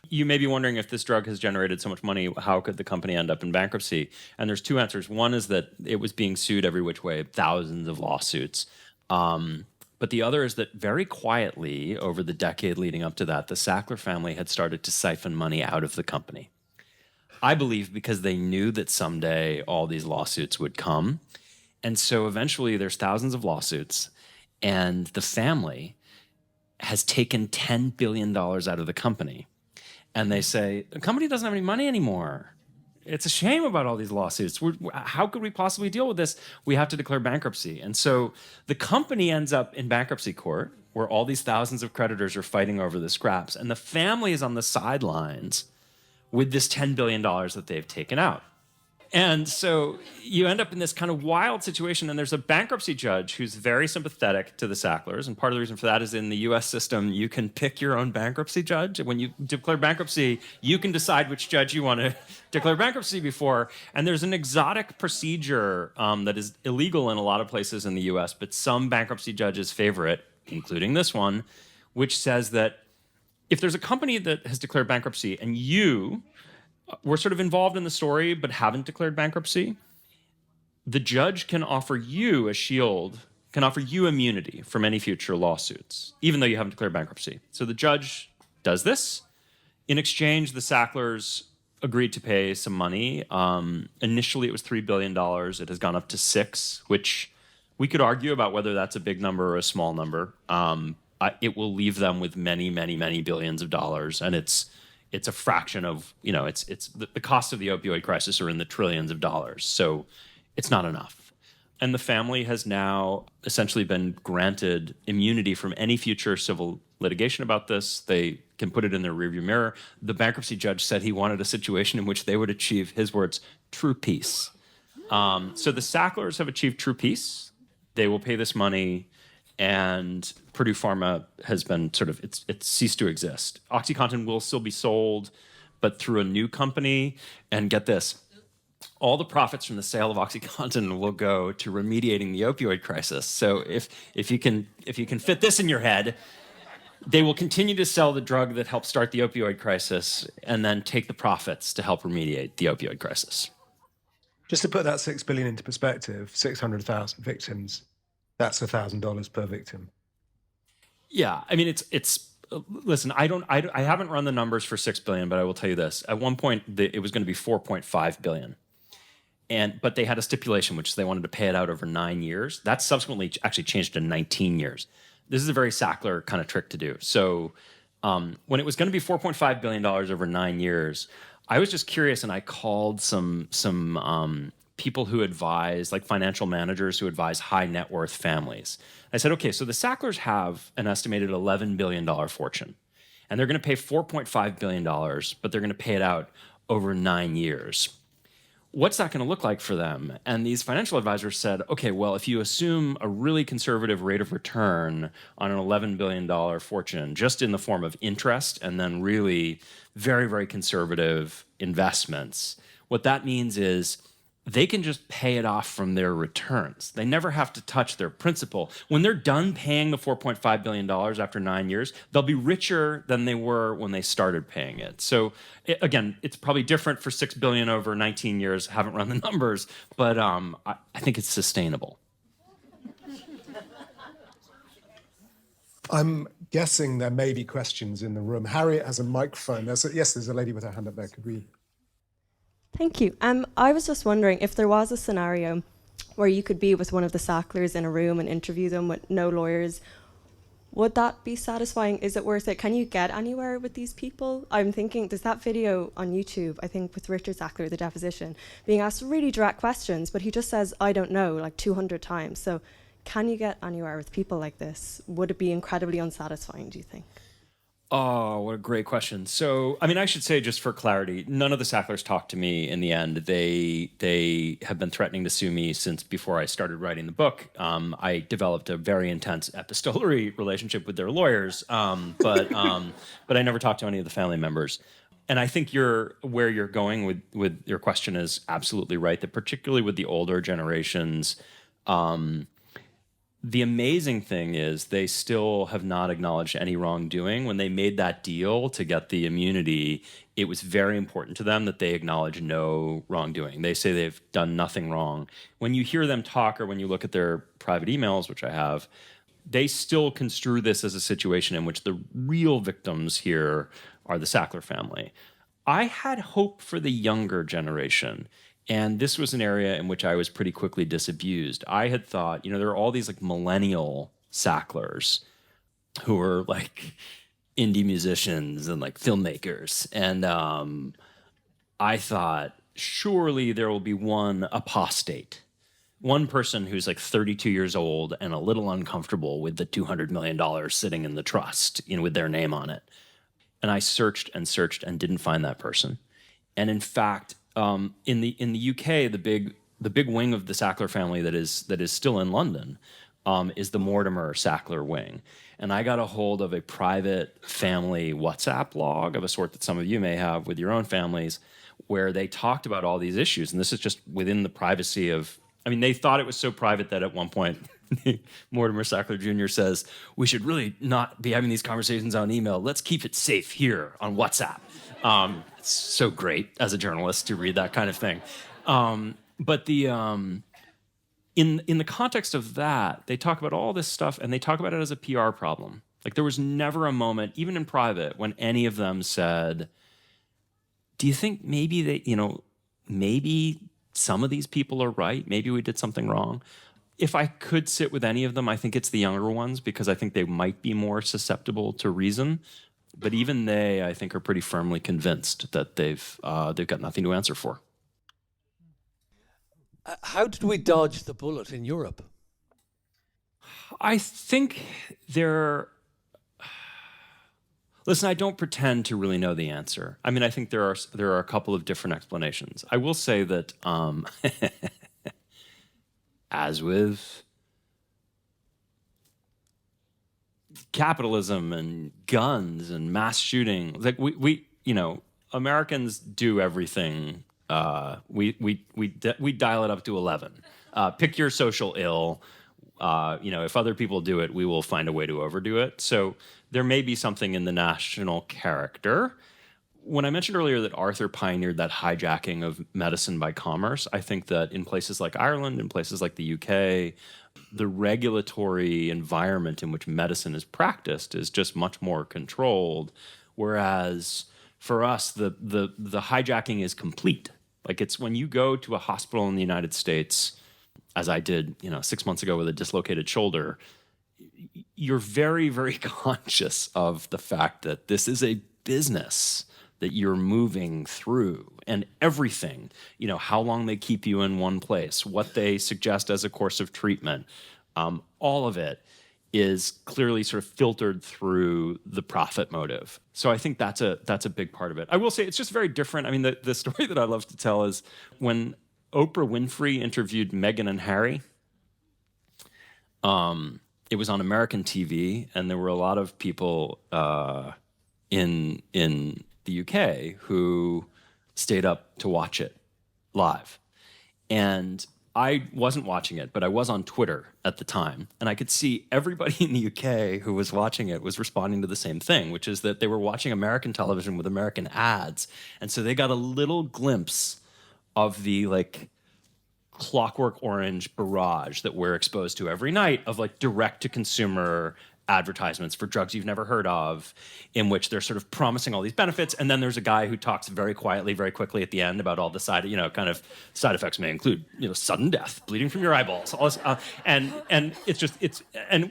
You may be wondering, if this drug has generated so much money, how could the company end up in bankruptcy? And there's 2 answers. One is that it was being sued every which way, thousands of lawsuits. But the other is that very quietly, over the decade leading up to that, the Sackler family had started to siphon money out of the company. I believe because they knew that someday all these lawsuits would come. And so eventually there's thousands of lawsuits, and the family has taken $10 billion out of the company. And they say, the company doesn't have any money anymore. it's a shame about all these lawsuits. How could we possibly deal with this? We have to declare bankruptcy. And so the company ends up in bankruptcy court where all these thousands of creditors are fighting over the scraps. And the family is on the sidelines with this $10 billion that they've taken out. And so you end up in this kind of wild situation, and there's a bankruptcy judge who's very sympathetic to the Sacklers. And part of the reason for that is in the US system, you can pick your own bankruptcy judge. When you declare bankruptcy, you can decide which judge you want to declare bankruptcy before. And there's an exotic procedure that is illegal in a lot of places in the US, but some bankruptcy judges favor it, including this one, which says that if there's a company that has declared bankruptcy and you were sort of involved in the story but haven't declared bankruptcy, the judge can offer you a shield, can offer you immunity from any future lawsuits, even though you haven't declared bankruptcy. So the judge does this. In exchange, the Sacklers agreed to pay some money. Initially, it was $3 billion. It has gone up to $6 billion, which we could argue about whether that's a big number or a small number. It will leave them with many, many, many billions of dollars, and it's a fraction of, it's the cost of the opioid crisis are in the trillions of dollars. So it's not enough. And the family has now essentially been granted immunity from any future civil litigation about this. They can put it in their rearview mirror. The bankruptcy judge said he wanted a situation in which they would achieve, his words, true peace. So the Sacklers have achieved true peace. They will pay this money, and Perdue Pharma has been it's ceased to exist. OxyContin will still be sold, but through a new company. And get this, all the profits from the sale of OxyContin will go to remediating the opioid crisis. So if you can fit this in your head, they will continue to sell the drug that helped start the opioid crisis and then take the profits to help remediate the opioid crisis. Just to put that $6 billion into perspective, 600,000 victims, that's $1,000 per victim. Yeah, I mean, it's listen, I haven't run the numbers for $6 billion, but I will tell you this. At one point, it was going to be $4.5 billion. But they had a stipulation, which is they wanted to pay it out over 9 years. That subsequently actually changed to 19 years. This is a very Sackler kind of trick to do. So when it was going to be $4.5 billion over 9 years, I was just curious, and I called some people who advise, like financial managers who advise high net worth families. I said, okay, so the Sacklers have an estimated $11 billion fortune, and they're going to pay $4.5 billion, but they're going to pay it out over 9 years. What's that going to look like for them? And these financial advisors said, okay, well, if you assume a really conservative rate of return on an $11 billion fortune, just in the form of interest, and then really very, very conservative investments, what that means is they can just pay it off from their returns. They never have to touch their principal. When they're done paying the $4.5 billion after 9 years, they'll be richer than they were when they started paying it. So again, it's probably different for $6 billion over 19 years. Haven't run the numbers, but I think it's sustainable. I'm guessing there may be questions in the room. Harriet has a microphone. There's a lady with her hand up there. Could we? Thank you. I was just wondering if there was a scenario where you could be with one of the Sacklers in a room and interview them with no lawyers, would that be satisfying? Is it worth it? Can you get anywhere with these people? I'm thinking, there's that video on YouTube, I think, with Richard Sackler, the deposition, being asked really direct questions, but he just says, I don't know, like 200 times. So can you get anywhere with people like this? Would it be incredibly unsatisfying, do you think? Oh, what a great question. So, I mean, I should say, just for clarity, none of the Sacklers talked to me in the end. They have been threatening to sue me since before I started writing the book. I developed a very intense epistolary relationship with their lawyers, but I never talked to any of the family members. And I think where you're going with your question is absolutely right, that particularly with the older generations, the amazing thing is they still have not acknowledged any wrongdoing. When they made that deal to get the immunity, it was very important to them that they acknowledge no wrongdoing. They say they've done nothing wrong. When you hear them talk or when you look at their private emails, which I have, they still construe this as a situation in which the real victims here are the Sackler family. I had hope for the younger generation. And this was an area in which I was pretty quickly disabused. I had thought, there are all these like millennial Sacklers who are like indie musicians and like filmmakers. And I thought, surely there will be one apostate, one person who's like 32 years old and a little uncomfortable with the $200 million sitting in the trust, with their name on it. And I searched and searched and didn't find that person. And in fact, in the UK, the big wing of the Sackler family that is still in London is the Mortimer Sackler wing. And I got a hold of a private family WhatsApp log of a sort that some of you may have with your own families, where they talked about all these issues. And this is just within the privacy of, they thought it was so private that at one point, Mortimer Sackler Jr. says, we should really not be having these conversations on email. Let's keep it safe here on WhatsApp. It's so great as a journalist to read that kind of thing. But in the context of that, they talk about all this stuff, and they talk about it as a PR problem. Like, there was never a moment, even in private, when any of them said, do you think maybe maybe some of these people are right? Maybe we did something wrong. If I could sit with any of them, I think it's the younger ones, because I think they might be more susceptible to reason. But even they, I think, are pretty firmly convinced that they've got nothing to answer for. How did we dodge the bullet in Europe? I think listen, I don't pretend to really know the answer. I think there are a couple of different explanations. I will say that, as with capitalism and guns and mass shooting, like we Americans do everything. We dial it up to 11. Pick your social ill. If other people do it, we will find a way to overdo it. So there may be something in the national character. When I mentioned earlier that Arthur pioneered that hijacking of medicine by commerce, I think that in places like Ireland, in places like the UK, the regulatory environment in which medicine is practiced is just much more controlled. Whereas for us, the hijacking is complete. Like, it's when you go to a hospital in the United States, as I did, 6 months ago with a dislocated shoulder, you're very, very conscious of the fact that this is a business that you're moving through, and everything, how long they keep you in one place, what they suggest as a course of treatment, all of it is clearly sort of filtered through the profit motive. So I think that's a big part of it. I will say it's just very different. The story that I love to tell is when Oprah Winfrey interviewed Meghan and Harry. It was on American TV, and there were a lot of people in the UK who stayed up to watch it live. And I wasn't watching it, but I was on Twitter at the time, and I could see everybody in the UK who was watching it was responding to the same thing, which is that they were watching American television with American ads, and so they got a little glimpse of the Clockwork Orange barrage that we're exposed to every night of direct-to-consumer advertisements for drugs you've never heard of, in which they're sort of promising all these benefits, and then there's a guy who talks very quietly, very quickly at the end about all the side effects may include, sudden death, bleeding from your eyeballs, all this, and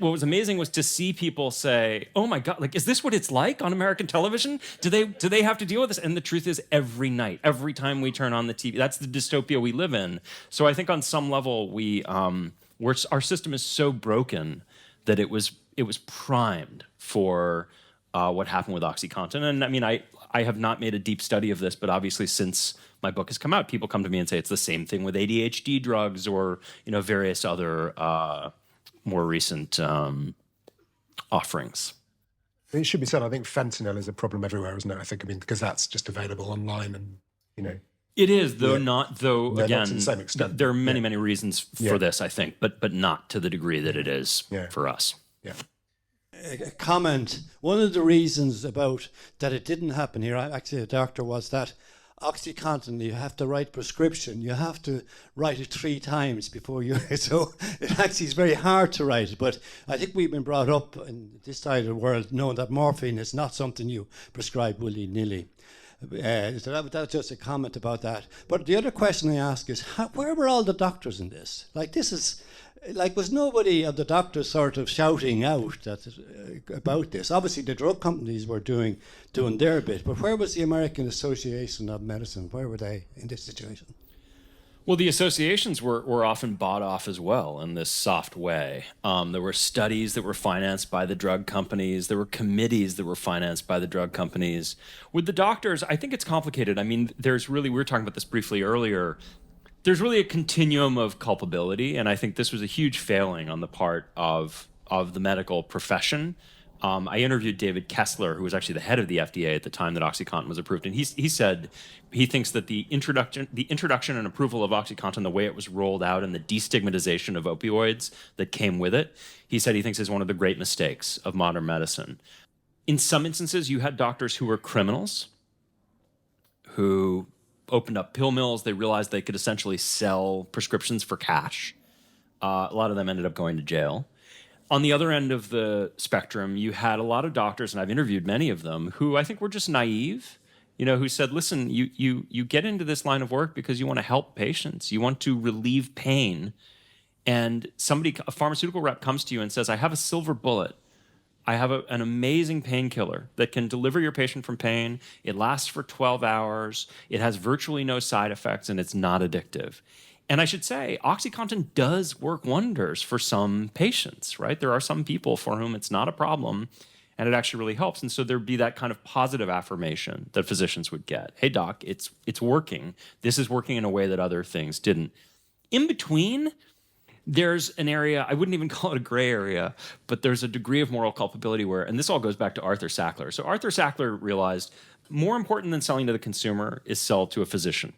what was amazing was to see people say, "Oh my God, is this what it's like on American television? Do they have to deal with this?" And the truth is, every night, every time we turn on the TV, that's the dystopia we live in. So I think on some level our system is so broken that it was primed for what happened with OxyContin. And I have not made a deep study of this, but obviously since my book has come out, people come to me and say it's the same thing with ADHD drugs or various other more recent offerings. It should be said, I think fentanyl is a problem everywhere, isn't it? Because that's just available online and, It is, though again, not to the same extent. There are many reasons for this, I think, but not to the degree that it is for us. Yeah. A comment. One of the reasons about that it didn't happen here, actually a doctor, was that OxyContin, you have to write prescription. You have to write it 3 times before you... So it actually is very hard to write. But I think we've been brought up in this side of the world knowing that morphine is not something you prescribe willy-nilly. So that's just a comment about that. But the other question I ask is, where were all the doctors in this? Like, this is, like, was nobody of the doctors sort of shouting out about this? Obviously, the drug companies were doing their bit, but where was the American Association of Medicine? Where were they in this situation? Well, the associations were often bought off as well in this soft way. There were studies that were financed by the drug companies. There were committees that were financed by the drug companies. With the doctors, I think it's complicated. I mean, there's really, we were talking about this briefly earlier, there's really a continuum of culpability, and I think this was a huge failing on the part of the medical profession. I interviewed David Kessler, who was actually the head of the FDA at the time that OxyContin was approved, and he said he thinks that the introduction and approval of OxyContin, the way it was rolled out, and the destigmatization of opioids that came with it, he said he thinks is one of the great mistakes of modern medicine. In some instances, you had doctors who were criminals, who opened up pill mills. They realized they could essentially sell prescriptions for cash. A lot of them ended up going to jail. On the other end of the spectrum, you had a lot of doctors, and I've interviewed many of them, who I think were just naive, who said, listen, you get into this line of work because you want to help patients. You want to relieve pain. And a pharmaceutical rep comes to you and says, I have a silver bullet. I have an amazing painkiller that can deliver your patient from pain. It lasts for 12 hours. It has virtually no side effects, and it's not addictive. And I should say, OxyContin does work wonders for some patients, right? There are some people for whom it's not a problem, and it actually really helps. And so there'd be that kind of positive affirmation that physicians would get. Hey, doc, it's working. This is working in a way that other things didn't. In between, there's an area, I wouldn't even call it a gray area, but there's a degree of moral culpability where, and this all goes back to Arthur Sackler. So Arthur Sackler realized more important than selling to the consumer is sell to a physician.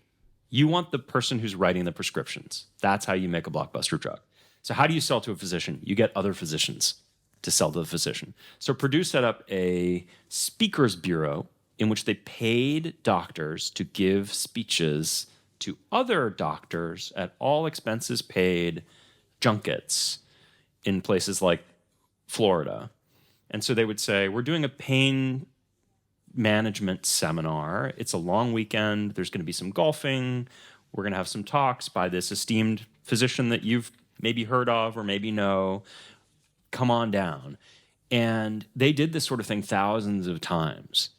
You want the person who's writing the prescriptions. That's how you make a blockbuster drug. So how do you sell to a physician? You get other physicians to sell to the physician. So Perdue set up a speakers bureau in which they paid doctors to give speeches to other doctors at all expenses paid junkets in places like Florida. And so they would say, we're doing a pain management seminar. It's a long weekend. There's going to be some golfing. We're going to have some talks by this esteemed physician that you've maybe heard of or maybe know. Come on down. And they did this sort of thing thousands of times.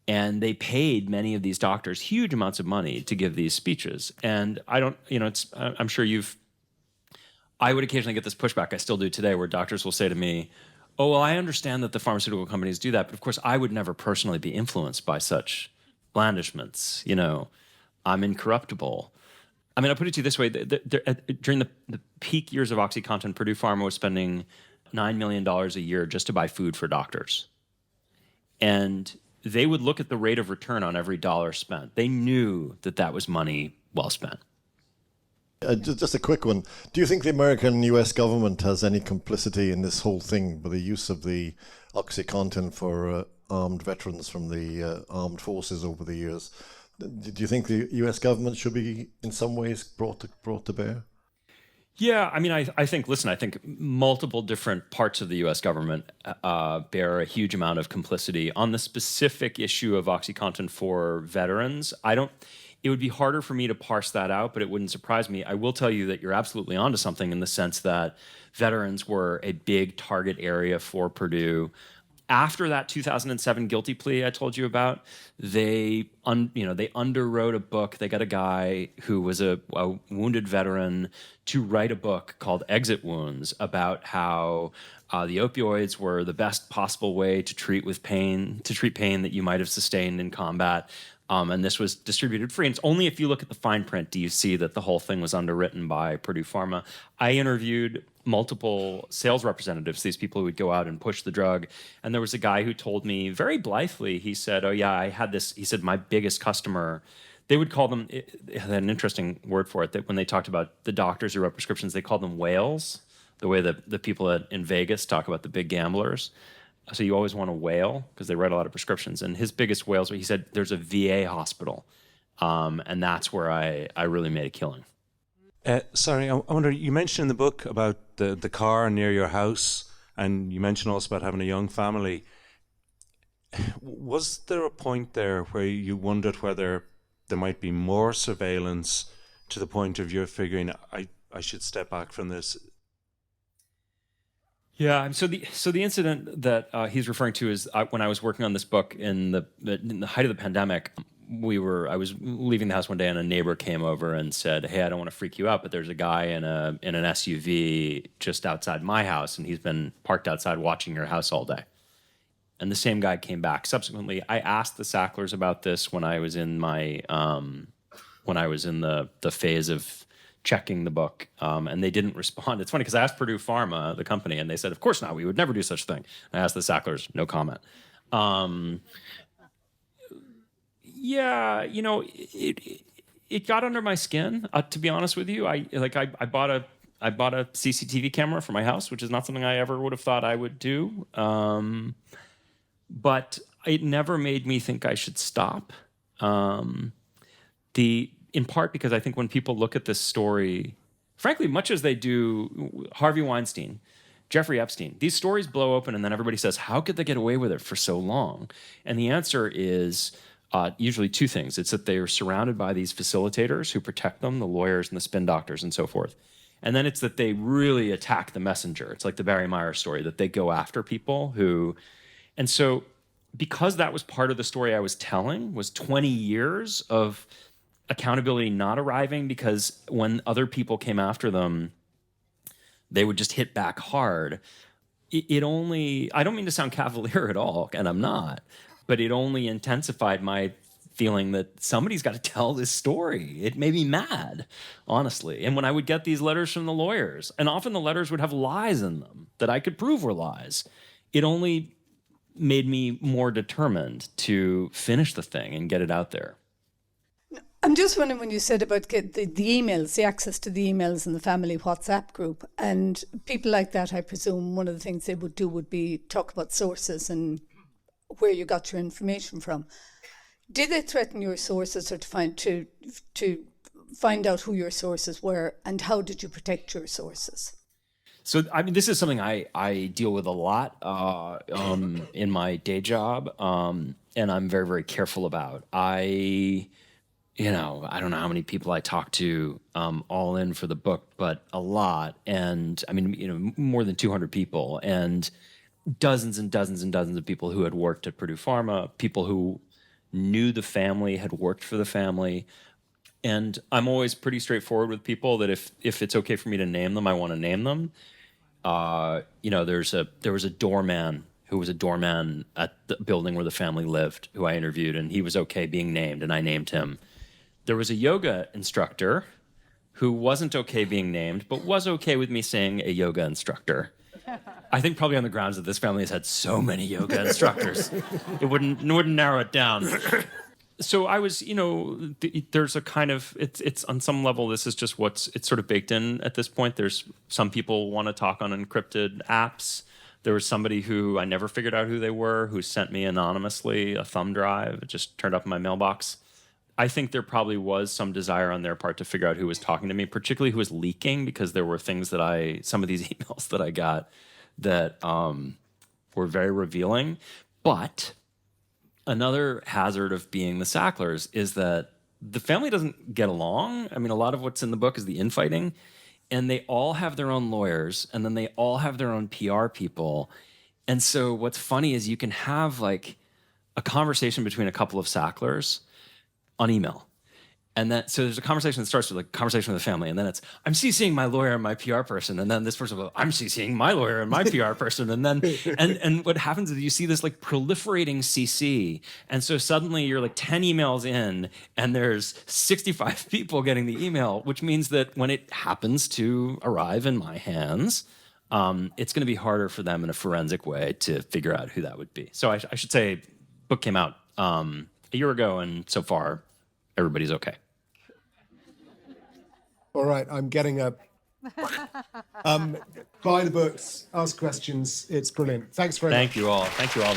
And they paid many of these doctors huge amounts of money to give these speeches. And I don't, I'm sure I would occasionally get this pushback, I still do today, where doctors will say to me, oh, well, I understand that the pharmaceutical companies do that, but of course I would never personally be influenced by such blandishments. I'm incorruptible. I mean, I'll put it to you this way. During the peak years of OxyContin, Perdue Pharma was spending $9 million a year just to buy food for doctors. And they would look at the rate of return on every dollar spent. They knew that was money well spent. Just a quick one. Do you think the American and US government has any complicity in this whole thing with the use of the OxyContin for armed veterans from the armed forces over the years? Do you think the US government should be in some ways brought to bear? Yeah, I mean, I think multiple different parts of the U.S. government bear a huge amount of complicity. On the specific issue of OxyContin for veterans, it would be harder for me to parse that out, but it wouldn't surprise me. I will tell you that you're absolutely onto something in the sense that veterans were a big target area for Perdue. After that 2007 guilty plea I told you about, they underwrote a book. They got a guy who was a wounded veteran to write a book called Exit Wounds about how the opioids were the best possible way to treat pain that you might have sustained in combat. And this was distributed free. And it's only if you look at the fine print do you see that the whole thing was underwritten by Perdue Pharma. I interviewed multiple sales representatives, these people who would go out and push the drug. And there was a guy who told me very blithely, he said, oh yeah, I had this, he said, my biggest customer, they would call them, they had an interesting word for it, that when they talked about the doctors who wrote prescriptions, they called them whales, the way that the people in Vegas talk about the big gamblers. So you always want a whale because they write a lot of prescriptions. And his biggest whales, he said, there's a VA hospital. And that's where I really made a killing. Sorry, I wonder, you mentioned in the book about the car near your house, and you mentioned also about having a young family. Was there a point there where you wondered whether there might be more surveillance to the point of you figuring, I should step back from this? Yeah, so the incident that he's referring to is when I was working on this book in the height of the pandemic. I was leaving the house one day, and a neighbor came over and said, "Hey, I don't want to freak you out, but there's a guy in an SUV just outside my house, and he's been parked outside watching your house all day." And the same guy came back. Subsequently, I asked the Sacklers about this when I was in the phase of checking the book, and they didn't respond. It's funny because I asked Perdue Pharma, the company, and they said, "Of course not. We would never do such a thing." I asked the Sacklers, no comment. Yeah, it got under my skin. To be honest with you, I bought a CCTV camera for my house, which is not something I ever would have thought I would do. But it never made me think I should stop. In part because I think when people look at this story, frankly, much as they do Harvey Weinstein, Jeffrey Epstein, these stories blow open and then everybody says, how could they get away with it for so long? And the answer is usually two things. It's that they are surrounded by these facilitators who protect them, the lawyers and the spin doctors and so forth. And then it's that they really attack the messenger. It's like the Barry Myers story, that they go after people who... And so because that was part of the story I was telling, was 20 years of accountability not arriving because when other people came after them, they would just hit back hard. It only, I don't mean to sound cavalier at all, and I'm not, but it only intensified my feeling that somebody's got to tell this story. It made me mad, honestly. And when I would get these letters from the lawyers, and often the letters would have lies in them that I could prove were lies, it only made me more determined to finish the thing and get it out there. I'm just wondering when you said about get the emails, the access to the emails in the family WhatsApp group, and people like that, I presume one of the things they would do would be talk about sources and where you got your information from. Did they threaten your sources or to find out who your sources were, and how did you protect your sources? So, I mean, this is something I deal with a lot in my day job, and I'm very, very careful about. I don't know how many people I talk to all in for the book, but a lot. And I mean, more than 200 people and dozens and dozens and dozens of people who had worked at Perdue Pharma, people who knew the family, had worked for the family. And I'm always pretty straightforward with people that if it's okay for me to name them, I want to name them. There was a doorman who was a doorman at the building where the family lived, who I interviewed, and he was okay being named, and I named him. There was a yoga instructor who wasn't okay being named, but was okay with me saying a yoga instructor. I think probably on the grounds that this family has had so many yoga instructors, it wouldn't narrow it down. So I was, there's a kind of, it's on some level, this is just it's sort of baked in at this point. There's some people want to talk on encrypted apps. There was somebody who I never figured out who they were, who sent me anonymously a thumb drive. It just turned up in my mailbox. I think there probably was some desire on their part to figure out who was talking to me, particularly who was leaking, because there were things some of these emails that I got that were very revealing. But another hazard of being the Sacklers is that the family doesn't get along. I mean, a lot of what's in the book is the infighting, and they all have their own lawyers, and then they all have their own PR people. And so what's funny is you can have like a conversation between a couple of Sacklers on email. And then, so there's a conversation that starts with like a conversation with the family, and then it's, I'm CCing my lawyer and my PR person, and then this person will, I'm CCing my lawyer and my PR person, and then, and what happens is you see this like proliferating CC, and so suddenly you're like 10 emails in, and there's 65 people getting the email, which means that when it happens to arrive in my hands, it's going to be harder for them in a forensic way to figure out who that would be. So I should say, book came out a year ago, and so far, everybody's okay. All right, I'm getting a... buy the books, ask questions. It's brilliant. Thanks very much. Thank you all. Thank you all.